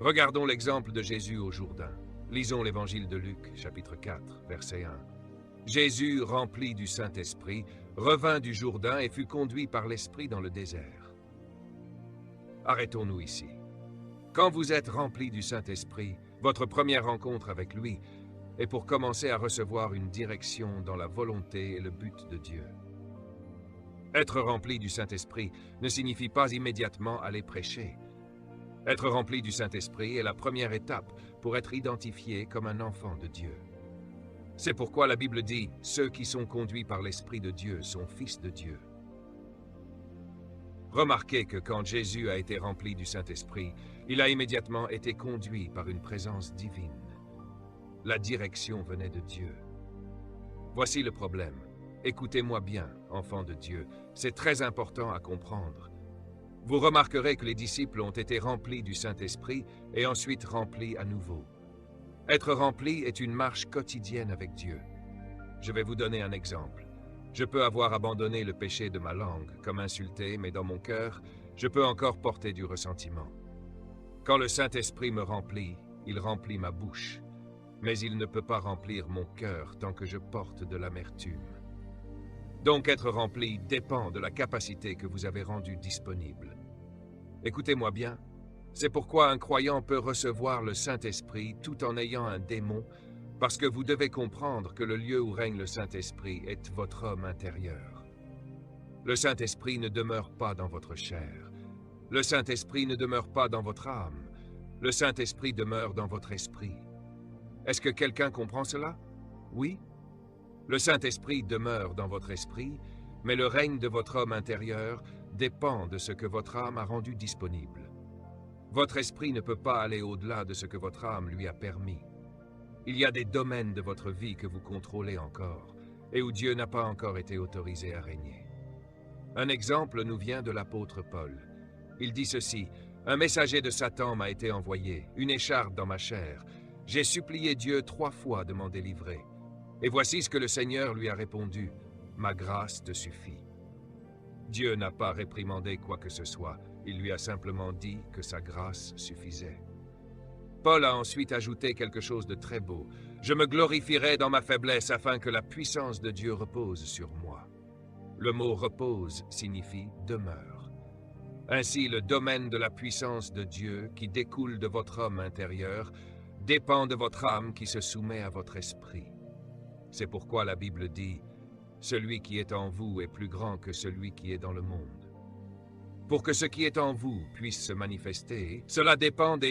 Regardons l'exemple de Jésus au Jourdain. Lisons l'évangile de Luc, chapitre 4, verset 1. Jésus, rempli du Saint-Esprit, revint du Jourdain et fut conduit par l'Esprit dans le désert. Arrêtons-nous ici. Quand vous êtes rempli du Saint-Esprit, votre première rencontre avec lui est pour commencer à recevoir une direction dans la volonté et le but de Dieu. Être rempli du Saint-Esprit ne signifie pas immédiatement aller prêcher. Être rempli du Saint-Esprit est la première étape pour être identifié comme un enfant de Dieu. C'est pourquoi la Bible dit « Ceux qui sont conduits par l'Esprit de Dieu sont fils de Dieu ». Remarquez que quand Jésus a été rempli du Saint-Esprit, il a immédiatement été conduit par une présence divine. La direction venait de Dieu. Voici le problème. Écoutez-moi bien, enfants de Dieu, c'est très important à comprendre. Vous remarquerez que les disciples ont été remplis du Saint-Esprit et ensuite remplis à nouveau. Être rempli est une marche quotidienne avec Dieu. Je vais vous donner un exemple. Je peux avoir abandonné le péché de ma langue, comme insulté, mais dans mon cœur, je peux encore porter du ressentiment. Quand le Saint-Esprit me remplit, il remplit ma bouche, mais il ne peut pas remplir mon cœur tant que je porte de l'amertume. Donc être rempli dépend de la capacité que vous avez rendue disponible. Écoutez-moi bien, c'est pourquoi un croyant peut recevoir le Saint-Esprit tout en ayant un démon, parce que vous devez comprendre que le lieu où règne le Saint-Esprit est votre homme intérieur. Le Saint-Esprit ne demeure pas dans votre chair. Le Saint-Esprit ne demeure pas dans votre âme. Le Saint-Esprit demeure dans votre esprit. Est-ce que quelqu'un comprend cela? Oui? Le Saint-Esprit demeure dans votre esprit, mais le règne de votre homme intérieur dépend de ce que votre âme a rendu disponible. Votre esprit ne peut pas aller au-delà de ce que votre âme lui a permis. Il y a des domaines de votre vie que vous contrôlez encore, et où Dieu n'a pas encore été autorisé à régner. Un exemple nous vient de l'apôtre Paul. Il dit ceci, « Un messager de Satan m'a été envoyé, une écharpe dans ma chair. J'ai supplié Dieu 3 fois de m'en délivrer. Et voici ce que le Seigneur lui a répondu, « Ma grâce te suffit. » Dieu n'a pas réprimandé quoi que ce soit, il lui a simplement dit que sa grâce suffisait. Paul a ensuite ajouté quelque chose de très beau. « Je me glorifierai dans ma faiblesse afin que la puissance de Dieu repose sur moi. » Le mot « repose » signifie « demeure ». Ainsi, le domaine de la puissance de Dieu, qui découle de votre homme intérieur, dépend de votre âme qui se soumet à votre esprit. C'est pourquoi la Bible dit « Celui qui est en vous est plus grand que celui qui est dans le monde ». Pour que ce qui est en vous puisse se manifester, cela dépend des